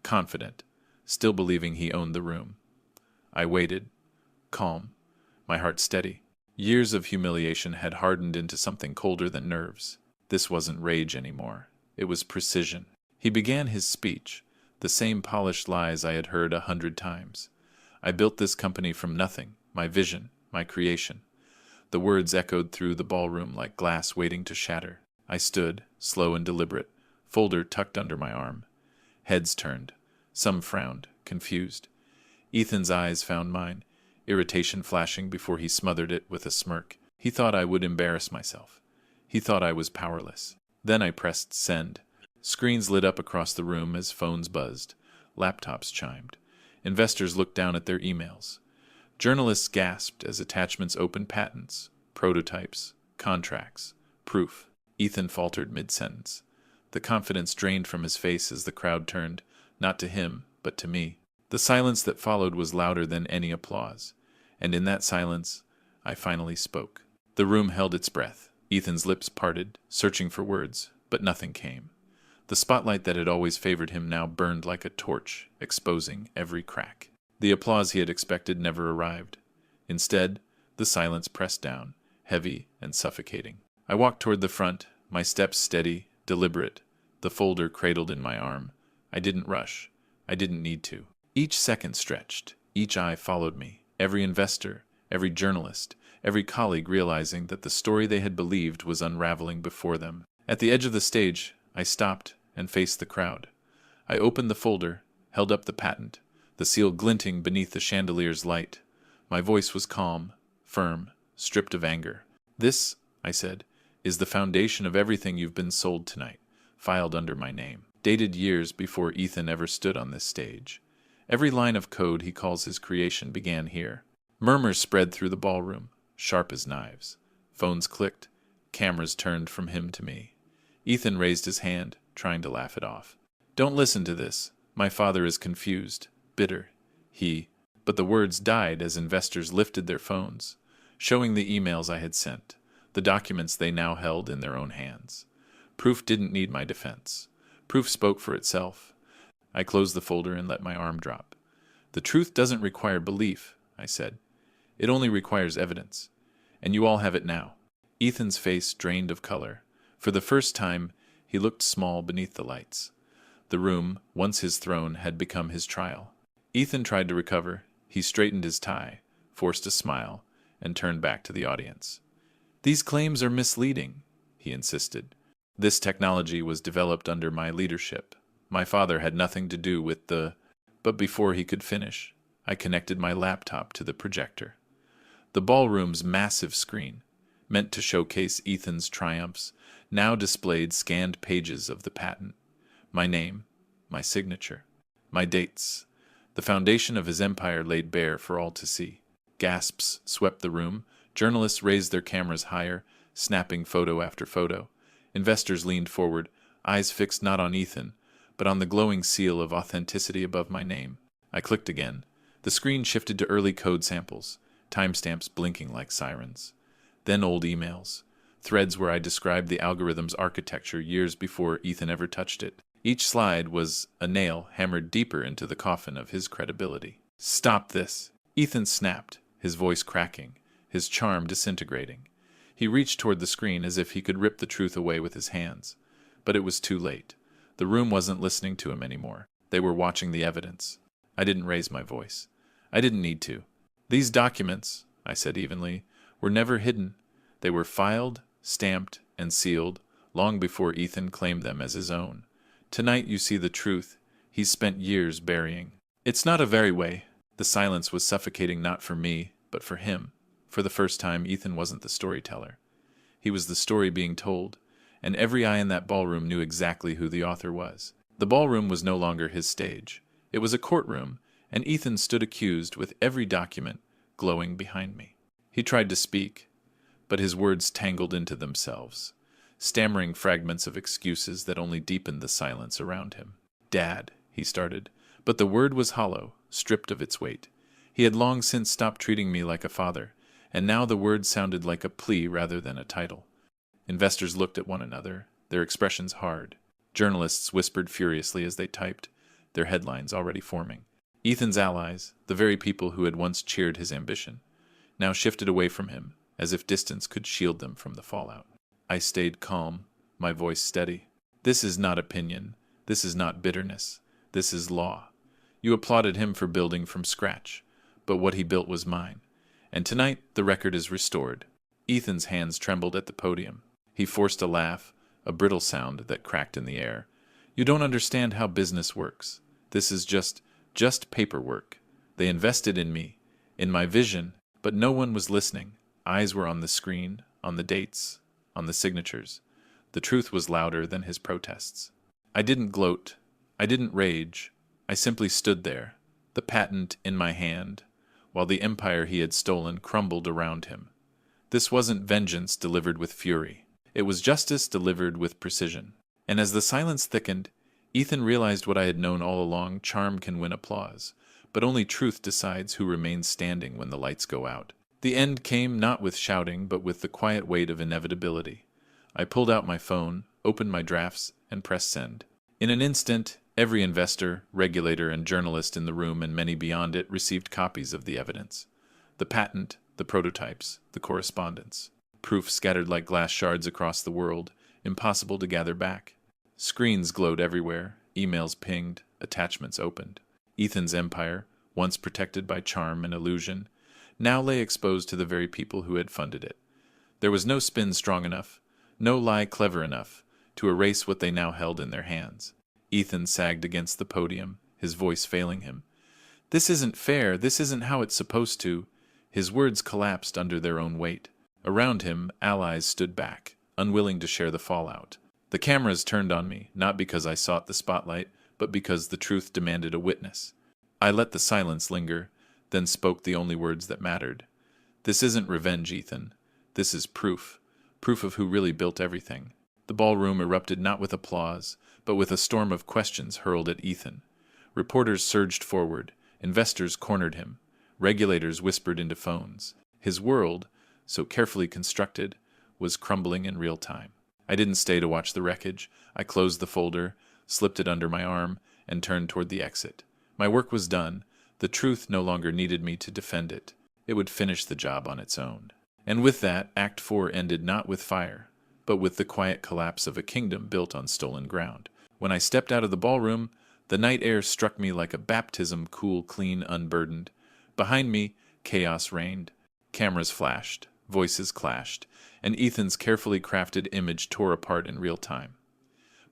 confident, still believing he owned the room. I waited, calm, my heart steady. Years of humiliation had hardened into something colder than nerves. This wasn't rage anymore. It was precision. He began his speech, the same polished lies I had heard 100 times. I built this company from nothing, my vision, my creation. The words echoed through the ballroom like glass waiting to shatter. I stood, slow and deliberate, folder tucked under my arm. Heads turned. Some frowned, confused. Ethan's eyes found mine, irritation flashing before he smothered it with a smirk. He thought I would embarrass myself. He thought I was powerless. Then I pressed send. Screens lit up across the room as phones buzzed. Laptops chimed. Investors looked down at their emails. Journalists gasped as attachments opened patents, prototypes, contracts, proof. Ethan faltered mid-sentence. The confidence drained from his face as the crowd turned, not to him, but to me. The silence that followed was louder than any applause, and in that silence, I finally spoke. The room held its breath. Ethan's lips parted, searching for words, but nothing came. The spotlight that had always favored him now burned like a torch, exposing every crack. The applause he had expected never arrived. Instead, the silence pressed down, heavy and suffocating. I walked toward the front, my steps steady, deliberate, the folder cradled in my arm. I didn't rush. I didn't need to. Each second stretched. Each eye followed me. Every investor, every journalist, every colleague realizing that the story they had believed was unraveling before them. At the edge of the stage, I stopped and faced the crowd. I opened the folder, held up the patent, the seal glinting beneath the chandelier's light. My voice was calm, firm, stripped of anger. "This," I said, "is the foundation of everything you've been sold tonight, filed under my name, dated years before Ethan ever stood on this stage. Every line of code he calls his creation began here." Murmurs spread through the ballroom, sharp as knives. Phones clicked, cameras turned from him to me. Ethan raised his hand, trying to laugh it off. "Don't listen to this. My father is confused, bitter. But the words died as investors lifted their phones, showing the emails I had sent, the documents they now held in their own hands. Proof didn't need my defense. Proof spoke for itself. I closed the folder and let my arm drop. "The truth doesn't require belief," I said. "It only requires evidence. And you all have it now." Ethan's face drained of color. For the first time, he looked small beneath the lights. The room, once his throne, had become his trial. Ethan tried to recover. He straightened his tie, forced a smile, and turned back to the audience. "These claims are misleading," he insisted. "This technology was developed under my leadership. My father had nothing to do with the—" But before he could finish, I connected my laptop to the projector. The ballroom's massive screen, meant to showcase Ethan's triumphs, now displayed scanned pages of the patent. My name, my signature. My dates. The foundation of his empire laid bare for all to see. Gasps swept the room. Journalists raised their cameras higher, snapping photo after photo. Investors leaned forward, eyes fixed not on Ethan, but on the glowing seal of authenticity above my name. I clicked again. The screen shifted to early code samples, timestamps blinking like sirens. Then old emails, threads where I described the algorithm's architecture years before Ethan ever touched it. Each slide was a nail hammered deeper into the coffin of his credibility. "Stop this!" Ethan snapped, his voice cracking, his charm disintegrating. He reached toward the screen as if he could rip the truth away with his hands. But it was too late. The room wasn't listening to him anymore. They were watching the evidence. I didn't raise my voice. I didn't need to. "These documents," I said evenly, "were never hidden. They were filed, stamped, and sealed long before Ethan claimed them as his own. Tonight you see the truth he's spent years burying. It's not a very way." The silence was suffocating not for me, but for him. For the first time, Ethan wasn't the storyteller. He was the story being told, and every eye in that ballroom knew exactly who the author was. The ballroom was no longer his stage. It was a courtroom, and Ethan stood accused with every document glowing behind me. He tried to speak, but his words tangled into themselves, stammering fragments of excuses that only deepened the silence around him. "Dad," he started, but the word was hollow, stripped of its weight. He had long since stopped treating me like a father, and now the word sounded like a plea rather than a title. Investors looked at one another, their expressions hard. Journalists whispered furiously as they typed, their headlines already forming. Ethan's allies, the very people who had once cheered his ambition, now shifted away from him, as if distance could shield them from the fallout. I stayed calm, my voice steady. "This is not opinion. This is not bitterness. This is law. You applauded him for building from scratch, but what he built was mine. And tonight the record is restored." Ethan's hands trembled at the podium. He forced a laugh, a brittle sound that cracked in the air. "You don't understand how business works. This is just paperwork. They invested in me, in my vision, but no one was listening. Eyes were on the screen, on the dates, on the signatures. The truth was louder than his protests. I didn't gloat. I didn't rage. I simply stood there, the patent in my hand, while the empire he had stolen crumbled around him. This wasn't vengeance delivered with fury. It was justice delivered with precision. And as the silence thickened, Ethan realized what I had known all along: charm can win applause, but only truth decides who remains standing when the lights go out. The end came not with shouting, but with the quiet weight of inevitability. I pulled out my phone, opened my drafts, and pressed send. In an instant, every investor, regulator, and journalist in the room and many beyond it received copies of the evidence. The patent, the prototypes, the correspondence. Proof scattered like glass shards across the world, impossible to gather back. Screens glowed everywhere, emails pinged, attachments opened. Ethan's empire, once protected by charm and illusion, now lay exposed to the very people who had funded it. There was no spin strong enough, no lie clever enough, to erase what they now held in their hands. Ethan sagged against the podium, his voice failing him. "This isn't fair. This isn't how it's supposed to." His words collapsed under their own weight. Around him, allies stood back, unwilling to share the fallout. The cameras turned on me, not because I sought the spotlight, but because the truth demanded a witness. I let the silence linger, then spoke the only words that mattered. "This isn't revenge, Ethan. This is proof. Proof of who really built everything." The ballroom erupted not with applause, but with a storm of questions hurled at Ethan. Reporters surged forward. Investors cornered him. Regulators whispered into phones. His world, so carefully constructed, was crumbling in real time. I didn't stay to watch the wreckage. I closed the folder, slipped it under my arm, and turned toward the exit. My work was done. The truth no longer needed me to defend it. It would finish the job on its own. And with that, Act 4 ended not with fire, but with the quiet collapse of a kingdom built on stolen ground. When I stepped out of the ballroom, the night air struck me like a baptism, cool, clean, unburdened. Behind me, chaos reigned. Cameras flashed, voices clashed, and Ethan's carefully crafted image tore apart in real time.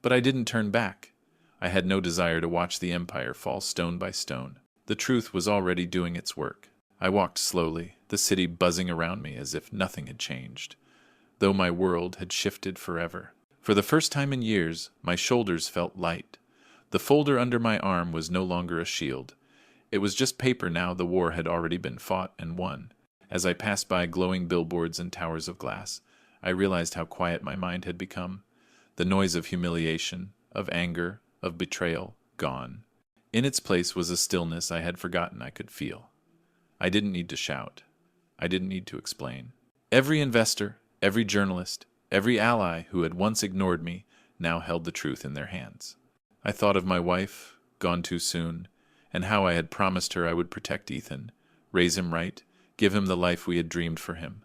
But I didn't turn back. I had no desire to watch the empire fall stone by stone. The truth was already doing its work. I walked slowly, the city buzzing around me as if nothing had changed, though my world had shifted forever. For the first time in years, my shoulders felt light. The folder under my arm was no longer a shield. It was just paper now. The war had already been fought and won. As I passed by glowing billboards and towers of glass, I realized how quiet my mind had become. The noise of humiliation, of anger, of betrayal, gone. In its place was a stillness I had forgotten I could feel. I didn't need to shout. I didn't need to explain. Every investor, every journalist, every ally who had once ignored me now held the truth in their hands. I thought of my wife, gone too soon, and how I had promised her I would protect Ethan, raise him right, give him the life we had dreamed for him.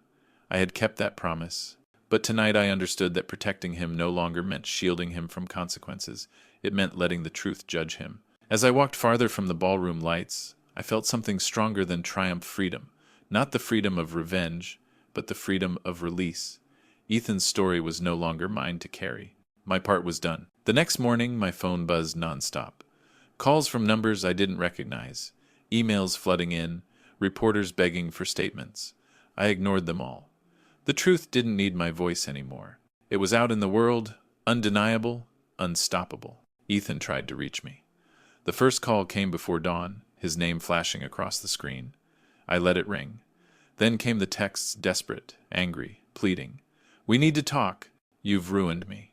I had kept that promise, but tonight I understood that protecting him no longer meant shielding him from consequences. It meant letting the truth judge him. As I walked farther from the ballroom lights, I felt something stronger than triumph freedom. Not the freedom of revenge, but the freedom of release. Ethan's story was no longer mine to carry. My part was done. The next morning, my phone buzzed nonstop. Calls from numbers I didn't recognize, emails flooding in, reporters begging for statements. I ignored them all. The truth didn't need my voice anymore. It was out in the world, undeniable, unstoppable. Ethan tried to reach me. The first call came before dawn, his name flashing across the screen. I let it ring. Then came the texts, desperate, angry, pleading. "We need to talk. You've ruined me.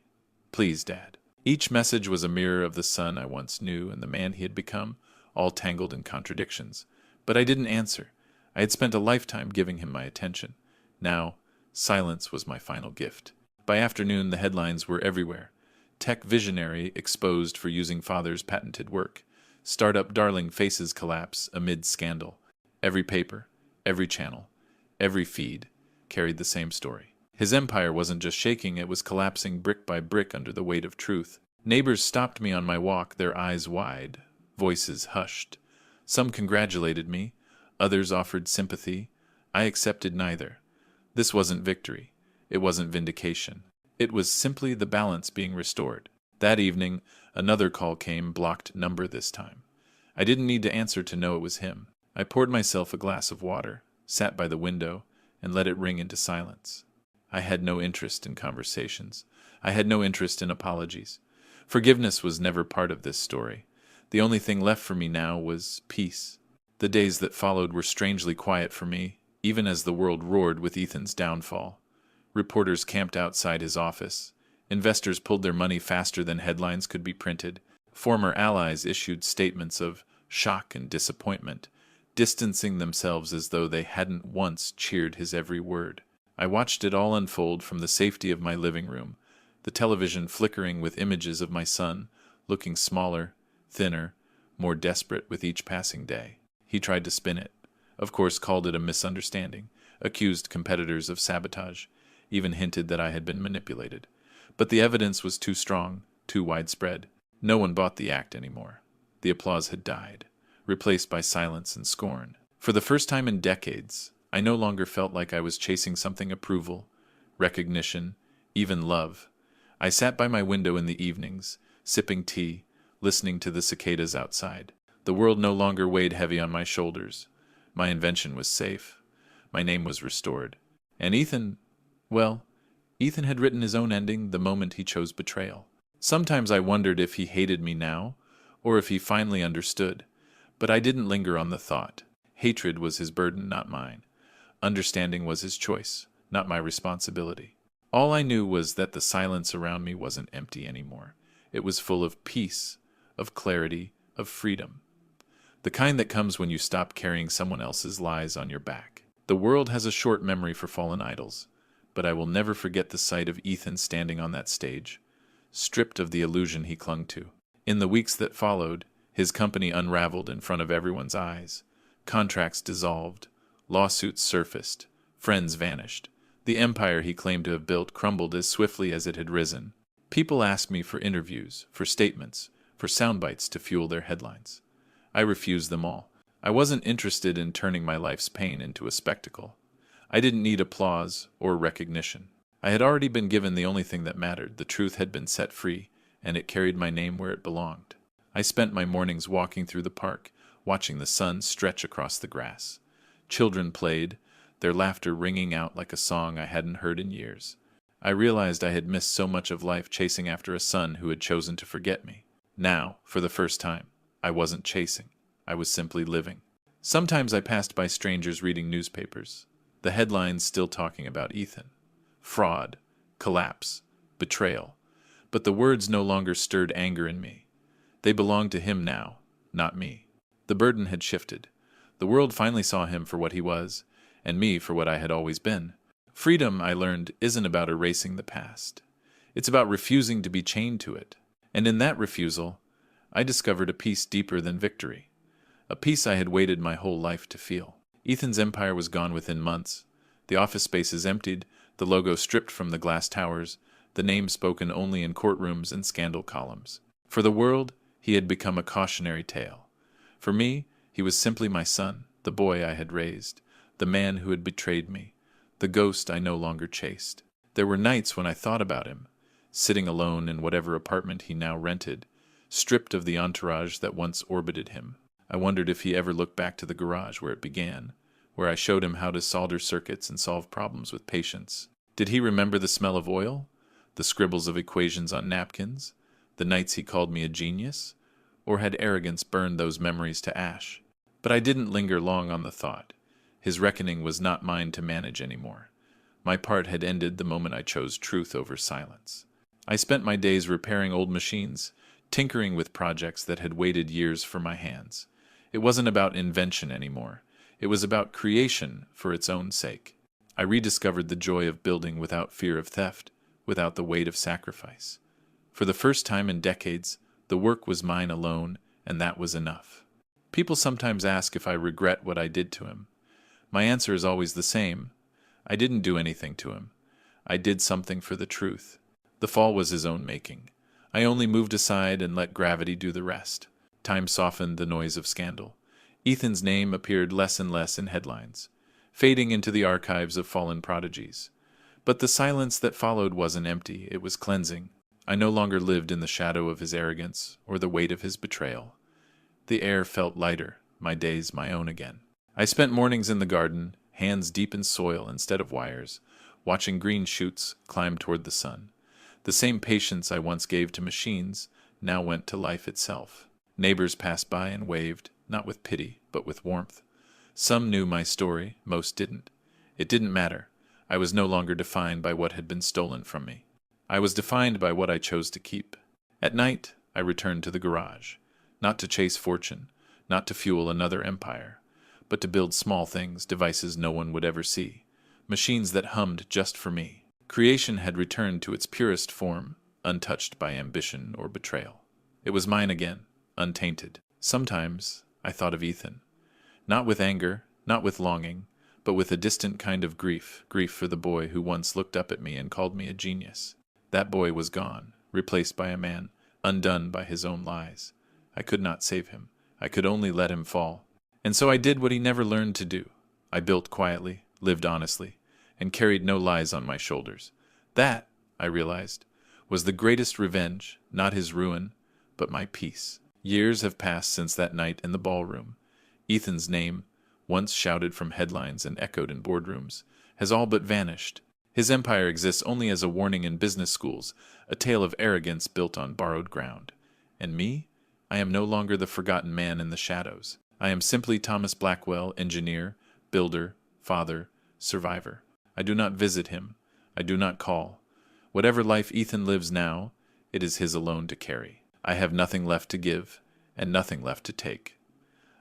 Please, Dad." Each message was a mirror of the son I once knew and the man he had become, all tangled in contradictions. But I didn't answer. I had spent a lifetime giving him my attention. Now, silence was my final gift. By afternoon, the headlines were everywhere. Tech visionary exposed for using father's patented work. Startup darling faces collapse amid scandal. Every paper, every channel, every feed carried the same story. His empire wasn't just shaking, it was collapsing brick by brick under the weight of truth. Neighbors stopped me on my walk, their eyes wide, voices hushed. Some congratulated me, others offered sympathy. I accepted neither. This wasn't victory. It wasn't vindication. It was simply the balance being restored. That evening, another call came, blocked number this time. I didn't need to answer to know it was him. I poured myself a glass of water, sat by the window, and let it ring into silence. I had no interest in conversations. I had no interest in apologies. Forgiveness was never part of this story. The only thing left for me now was peace. The days that followed were strangely quiet for me, even as the world roared with Ethan's downfall. Reporters camped outside his office. Investors pulled their money faster than headlines could be printed. Former allies issued statements of shock and disappointment, distancing themselves as though they hadn't once cheered his every word. I watched it all unfold from the safety of my living room, the television flickering with images of my son, looking smaller, thinner, more desperate with each passing day. He tried to spin it, of course called it a misunderstanding, accused competitors of sabotage, even hinted that I had been manipulated. But the evidence was too strong, too widespread. No one bought the act anymore. The applause had died, replaced by silence and scorn. For the first time in decades, I no longer felt like I was chasing something: approval, recognition, even love. I sat by my window in the evenings, sipping tea, listening to the cicadas outside. The world no longer weighed heavy on my shoulders. My invention was safe. My name was restored. And Ethan, well, Ethan had written his own ending the moment he chose betrayal. Sometimes I wondered if he hated me now, or if he finally understood. But I didn't linger on the thought. Hatred was his burden, not mine. Understanding was his choice, not my responsibility. All I knew was that the silence around me wasn't empty anymore. It was full of peace, of clarity, of freedom. The kind that comes when you stop carrying someone else's lies on your back. The world has a short memory for fallen idols, but I will never forget the sight of Ethan standing on that stage, stripped of the illusion he clung to. In the weeks that followed, his company unraveled in front of everyone's eyes. Contracts dissolved. Lawsuits surfaced. Friends vanished. The empire he claimed to have built crumbled as swiftly as it had risen. People asked me for interviews, for statements, for sound bites to fuel their headlines. I refused them all. I wasn't interested in turning my life's pain into a spectacle. I didn't need applause or recognition. I had already been given the only thing that mattered. The truth had been set free, and it carried my name where it belonged. I spent my mornings walking through the park, watching the sun stretch across the grass. Children played, their laughter ringing out like a song I hadn't heard in years. I realized I had missed so much of life chasing after a son who had chosen to forget me. Now, for the first time, I wasn't chasing. I was simply living. Sometimes I passed by strangers reading newspapers, the headlines still talking about Ethan. Fraud, collapse, betrayal. But the words no longer stirred anger in me. They belonged to him now, not me. The burden had shifted. The world finally saw him for what he was, and me for what I had always been. Freedom, I learned, isn't about erasing the past. It's about refusing to be chained to it. And in that refusal, I discovered a peace deeper than victory. A peace I had waited my whole life to feel. Ethan's empire was gone within months. The office spaces emptied, the logo stripped from the glass towers, the name spoken only in courtrooms and scandal columns. For the world, he had become a cautionary tale. For me, he was simply my son, the boy I had raised, the man who had betrayed me, the ghost I no longer chased. There were nights when I thought about him, sitting alone in whatever apartment he now rented, stripped of the entourage that once orbited him. I wondered if he ever looked back to the garage where it began, where I showed him how to solder circuits and solve problems with patience. Did he remember the smell of oil, the scribbles of equations on napkins, the nights he called me a genius? Or had arrogance burned those memories to ash? But I didn't linger long on the thought. His reckoning was not mine to manage anymore. My part had ended the moment I chose truth over silence. I spent my days repairing old machines, tinkering with projects that had waited years for my hands. It wasn't about invention anymore. It was about creation for its own sake. I rediscovered the joy of building without fear of theft, without the weight of sacrifice. For the first time in decades, the work was mine alone, and that was enough. People sometimes ask if I regret what I did to him. My answer is always the same. I didn't do anything to him. I did something for the truth. The fall was his own making. I only moved aside and let gravity do the rest. Time softened the noise of scandal. Ethan's name appeared less and less in headlines, fading into the archives of fallen prodigies. But the silence that followed wasn't empty, it was cleansing. I no longer lived in the shadow of his arrogance or the weight of his betrayal. The air felt lighter, my days my own again. I spent mornings in the garden, hands deep in soil instead of wires, watching green shoots climb toward the sun. The same patience I once gave to machines now went to life itself. Neighbors passed by and waved, not with pity, but with warmth. Some knew my story, most didn't. It didn't matter. I was no longer defined by what had been stolen from me. I was defined by what I chose to keep. At night, I returned to the garage, not to chase fortune, not to fuel another empire, but to build small things, devices no one would ever see, machines that hummed just for me. Creation had returned to its purest form, untouched by ambition or betrayal. It was mine again, untainted. Sometimes I thought of Ethan, not with anger, not with longing, but with a distant kind of grief for the boy who once looked up at me and called me a genius. That boy was gone, replaced by a man, undone by his own lies. I could not save him. I could only let him fall. And so I did what he never learned to do. I built quietly, lived honestly, and carried no lies on my shoulders. That, I realized, was the greatest revenge, not his ruin, but my peace. Years have passed since that night in the ballroom. Ethan's name, once shouted from headlines and echoed in boardrooms, has all but vanished. His empire exists only as a warning in business schools, a tale of arrogance built on borrowed ground. And me? I am no longer the forgotten man in the shadows. I am simply Thomas Blackwell, engineer, builder, father, survivor. I do not visit him. I do not call. Whatever life Ethan lives now, it is his alone to carry. I have nothing left to give, and nothing left to take.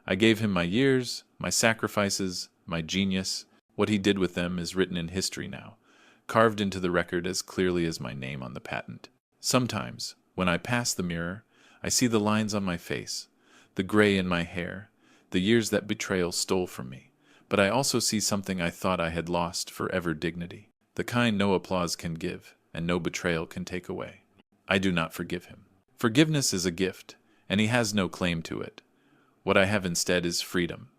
I gave him my years, my sacrifices, my genius. What he did with them is written in history now, carved into the record as clearly as my name on the patent. Sometimes, when I pass the mirror, I see the lines on my face, the gray in my hair, the years that betrayal stole from me. But I also see something I thought I had lost forever: dignity, the kind no applause can give, and no betrayal can take away. I do not forgive him. Forgiveness is a gift, and he has no claim to it. What I have instead is freedom.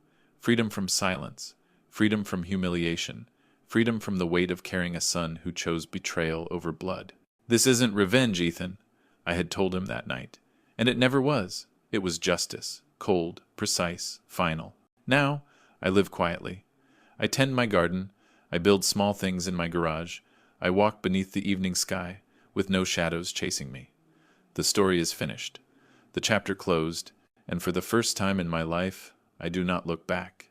Freedom from silence, freedom from humiliation, freedom from the weight of carrying a son who chose betrayal over blood. This isn't revenge, Ethan, I had told him that night. And it never was. It was justice, cold, precise, final. Now, I live quietly. I tend my garden. I build small things in my garage. I walk beneath the evening sky, with no shadows chasing me. The story is finished. The chapter closed, and for the first time in my life, I do not look back.